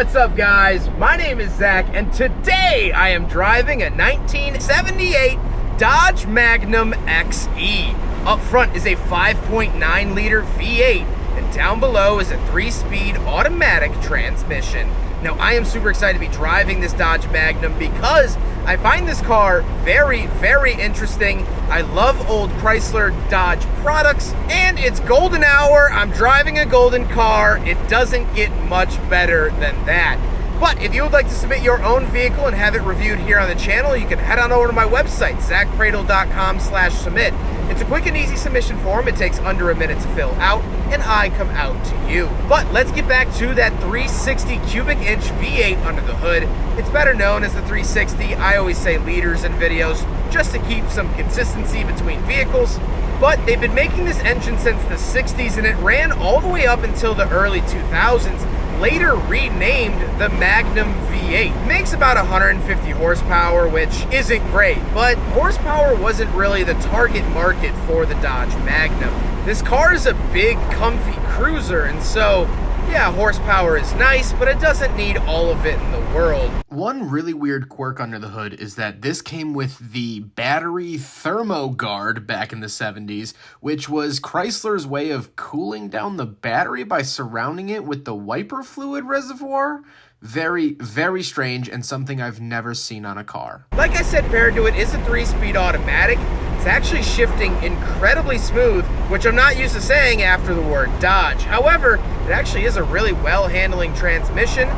What's up, guys? My name is Zach, and today I am driving a 1978 Dodge Magnum XE. Up front is a 5.9 liter V8, and down below is a 3-speed automatic transmission. Now, I am super excited to be driving this Dodge Magnum because I find this car very, very interesting. I love old Chrysler Dodge products, and it's golden hour. I'm driving a golden car. It doesn't get much better than that. But if you would like to submit your own vehicle and have it reviewed here on the channel, you can head on over to my website, zackpradel.com/submit. It's a quick and easy submission form. It takes under a minute to fill out, and I come out to you. But let's get back to that 360 cubic inch V8 under the hood. It's better known as the 360. I always say liters in videos just to keep some consistency between vehicles. But they've been making this engine since the 60s, and it ran all the way up until the early 2000s. Later renamed the Magnum V8. It makes about 150 horsepower, which isn't great, but horsepower wasn't really the target market for the Dodge Magnum. This car is a big, comfy cruiser, and so, yeah, horsepower is nice, but it doesn't need all of it in the world. One really weird quirk under the hood is that this came with the battery thermo guard back in the 70s, which was Chrysler's way of cooling down the battery by surrounding it with the wiper fluid reservoir. Very, very strange, and something I've never seen on a car. Like I said, paired to it is a 3-speed automatic. It's actually shifting incredibly smooth, which I'm not used to saying after the word Dodge. However, it actually is a really well-handling transmission,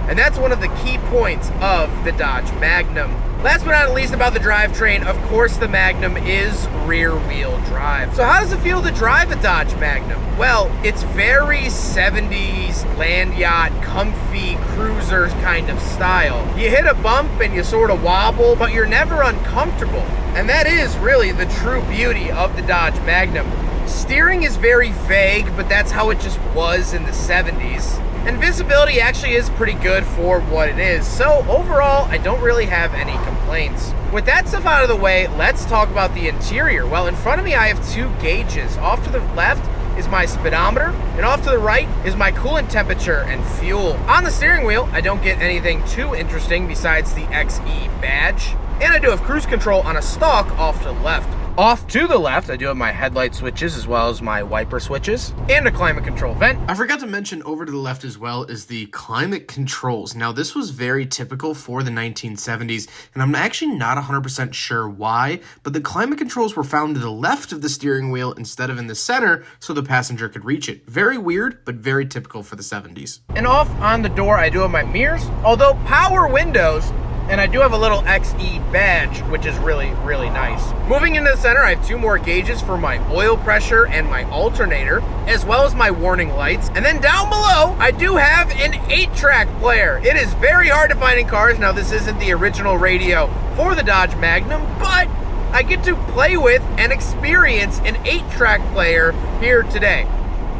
and that's one of the key points of the Dodge Magnum. Last but not least about the drivetrain, of course the Magnum is rear-wheel drive. So how does it feel to drive a Dodge Magnum? Well, it's very 70s land yacht, comfy cruiser kind of style. You hit a bump and you sort of wobble, but you're never uncomfortable. And that is really the true beauty of the Dodge Magnum. Steering is very vague, but that's how it just was in the 70s. And visibility actually is pretty good for what it is. So overall, I don't really have any complaints. With that stuff out of the way, let's talk about the interior. Well, in front of me, I have 2 gauges. Off to the left is my speedometer, and off to the right is my coolant temperature and fuel. On the steering wheel, I don't get anything too interesting besides the XE badge. And I do have cruise control on a stalk off to the left. Off to the left, I do have my headlight switches as well as my wiper switches and a climate control vent. I forgot to mention over to the left as well is the climate controls. Now, this was very typical for the 1970s, and I'm actually not 100% sure why, but the climate controls were found to the left of the steering wheel instead of in the center so the passenger could reach it. Very weird, but very typical for the 70s. And off on the door, I do have my mirrors, although power windows, and I do have a little XE badge, which is really, really nice. Moving into the center, I have 2 more gauges for my oil pressure and my alternator, as well as my warning lights. And then down below, I do have an 8-track player. It is very hard to find in cars. Now, this isn't the original radio for the Dodge Magnum, but I get to play with and experience an 8-track player here today.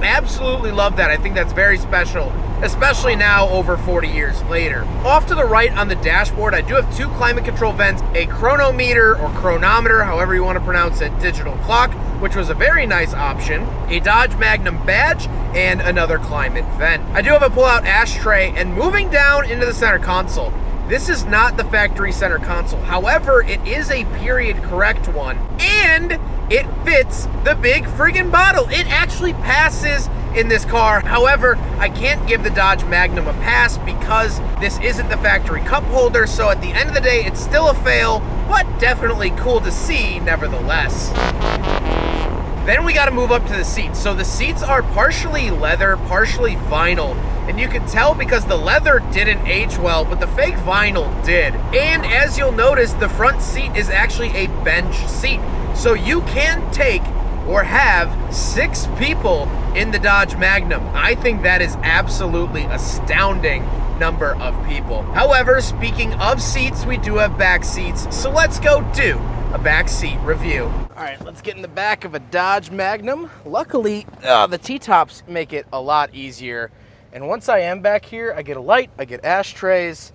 Absolutely love that. I think that's very special, especially now over 40 years later. Off to the right on the dashboard, I do have 2 climate control vents, a chronometer or chronometer, however you want to pronounce it, digital clock, which was a very nice option, a Dodge Magnum badge, and another climate vent. I do have a pull-out ashtray, and moving down into the center console, this is not the factory center console. However, it is a period correct one, and it fits the big friggin' bottle. It actually passes in this car. However, I can't give the Dodge Magnum a pass because this isn't the factory cup holder, so at the end of the day, it's still a fail, but definitely cool to see nevertheless. Then we gotta move up to the seats. So the seats are partially leather, partially vinyl. And you can tell because the leather didn't age well, but the fake vinyl did. And as you'll notice, the front seat is actually a bench seat. So you can take or have 6 people in the Dodge Magnum. I think that is absolutely astounding number of people. However, speaking of seats, we do have back seats. So let's go do a back seat review. All right, let's get in the back of a Dodge Magnum. Luckily, the T-tops make it a lot easier. And once I am back here, I get a light, I get ashtrays,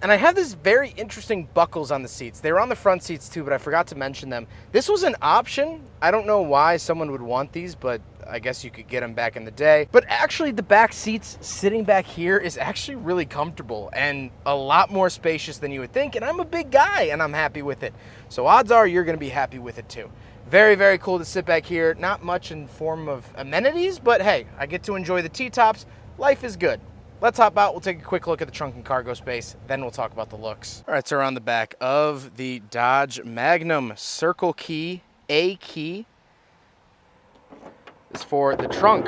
And I have this very interesting buckles on the seats. They were on the front seats too, but I forgot to mention them. This was an option. I don't know why someone would want these, but I guess you could get them back in the day. But actually the back seats sitting back here is actually really comfortable and a lot more spacious than you would think. And I'm a big guy and I'm happy with it. So odds are you're gonna be happy with it too. Very, very cool to sit back here. Not much in form of amenities, but hey, I get to enjoy the T-tops. Life is good. Let's hop out. We'll take a quick look at the trunk and cargo space. Then we'll talk about the looks. All right, so we're on the back of the Dodge Magnum. Circle key, A key is for the trunk.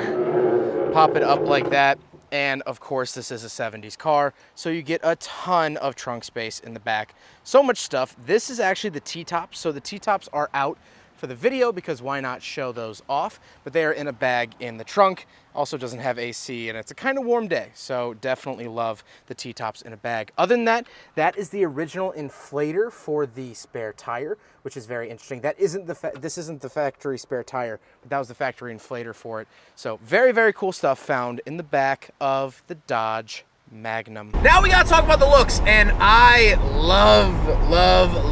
Pop it up like that. And of course, this is a 70s car, so you get a ton of trunk space in the back. So much stuff. This is actually the T-tops. So the T-tops are out for the video because why not show those off? But they are in a bag in the trunk. Also doesn't have AC and it's a kind of warm day. So definitely love the T-tops in a bag. Other than that, that is the original inflator for the spare tire, which is very interesting. That isn't this isn't the factory spare tire, but that was the factory inflator for it. So very, very cool stuff found in the back of the Dodge Magnum. Now we gotta talk about the looks, and I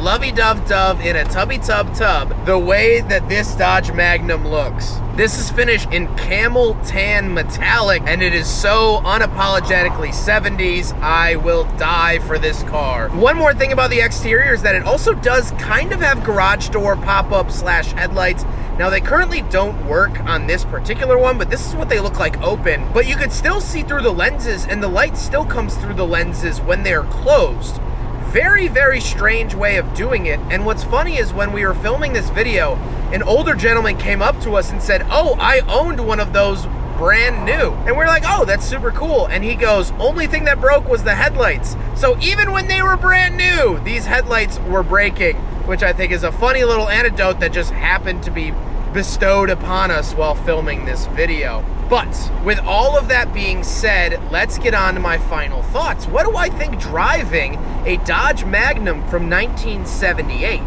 lovey-dove in a tubby-tub the way that this Dodge Magnum looks. This is finished in camel tan metallic, and it is so unapologetically 70s. I will die for this car. One more thing about the exterior is that it also does kind of have garage door pop-up / headlights. Now they currently don't work on this particular one, but this is what they look like open. But you could still see through the lenses, and the light still comes through the lenses when they're closed. Very, very strange way of doing it. And what's funny is when we were filming this video, an older gentleman came up to us and said, "Oh, I owned one of those brand new." And we're like, "Oh, that's super cool." And he goes, "Only thing that broke was the headlights." So even when they were brand new, these headlights were breaking, which I think is a funny little anecdote that just happened to be bestowed upon us while filming this video. But with all of that being said, let's get on to my final thoughts. What do I think driving a Dodge Magnum from 1978?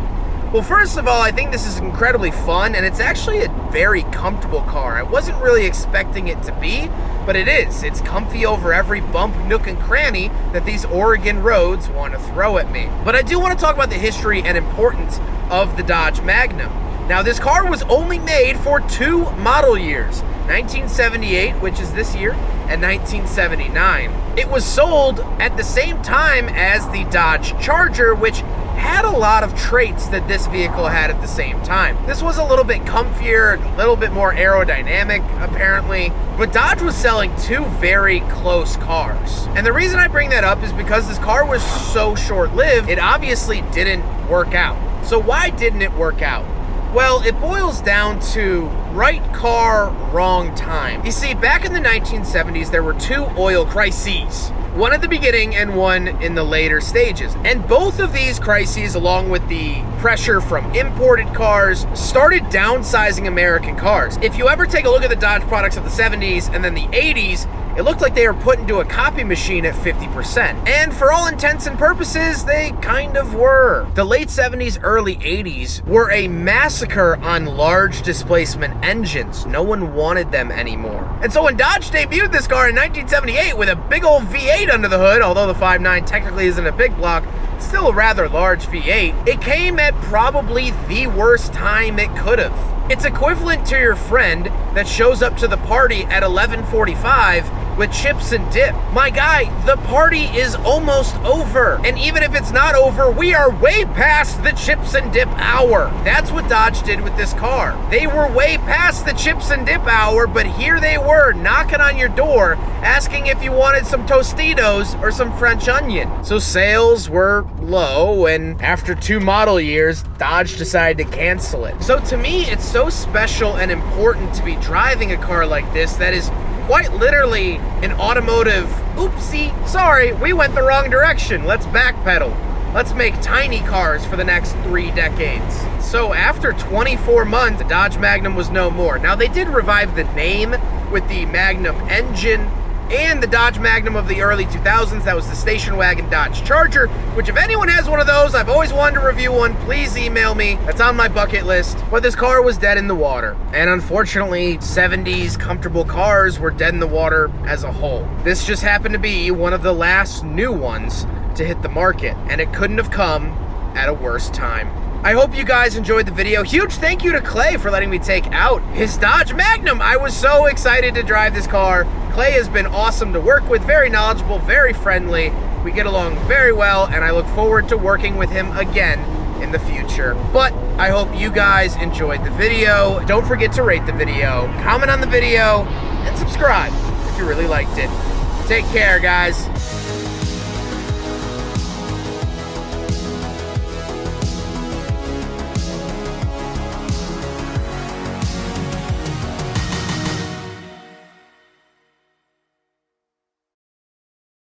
Well, first of all, I think this is incredibly fun, and it's actually a very comfortable car. I wasn't really expecting it to be, but it is. It's comfy over every bump, nook, and cranny that these Oregon roads want to throw at me. But I do want to talk about the history and importance of the Dodge Magnum. Now, this car was only made for 2 model years, 1978, which is this year, and 1979. It was sold at the same time as the Dodge Charger, which had a lot of traits that this vehicle had at the same time. This was a little bit comfier, a little bit more aerodynamic, apparently, but Dodge was selling 2 very close cars. And the reason I bring that up is because this car was so short-lived, it obviously didn't work out. So why didn't it work out? Well, it boils down to right car, wrong time. You see, back in the 1970s, there were 2 oil crises. One at the beginning and one in the later stages. And both of these crises, along with the pressure from imported cars, started downsizing American cars. If you ever take a look at the Dodge products of the 70s and then the 80s, it looked like they were put into a copy machine at 50%. And for all intents and purposes, they kind of were. The late 70s, early 80s were a massacre on large displacement engines. No one wanted them anymore. And so when Dodge debuted this car in 1978 with a big old V8 under the hood, although the 5.9 technically isn't a big block, still a rather large V8, it came at probably the worst time it could have. It's equivalent to your friend that shows up to the party at 11:45 with chips and dip. My guy, the party is almost over. And even if it's not over, we are way past the chips and dip hour. That's what Dodge did with this car. They were way past the chips and dip hour, but here they were knocking on your door asking if you wanted some Tostitos or some French onion. So sales were low, and after 2 model years, Dodge decided to cancel it. So to me, it's so special and important to be driving a car like this that is quite literally an automotive, oopsie, sorry, we went the wrong direction, let's backpedal. Let's make tiny cars for the next 3 decades. So after 24 months, the Dodge Magnum was no more. Now they did revive the name with the Magnum engine and the Dodge Magnum of the early 2000s. That was the station wagon Dodge Charger, which if anyone has one of those, I've always wanted to review one, please email me. That's on my bucket list. But this car was dead in the water. And unfortunately, 70s comfortable cars were dead in the water as a whole. This just happened to be one of the last new ones to hit the market, and it couldn't have come at a worse time. I hope you guys enjoyed the video. Huge thank you to Clay for letting me take out his Dodge Magnum. I was so excited to drive this car. Clay has been awesome to work with, very knowledgeable, very friendly. We get along very well, and I look forward to working with him again in the future. But I hope you guys enjoyed the video. Don't forget to rate the video, comment on the video, and subscribe if you really liked it. Take care, guys.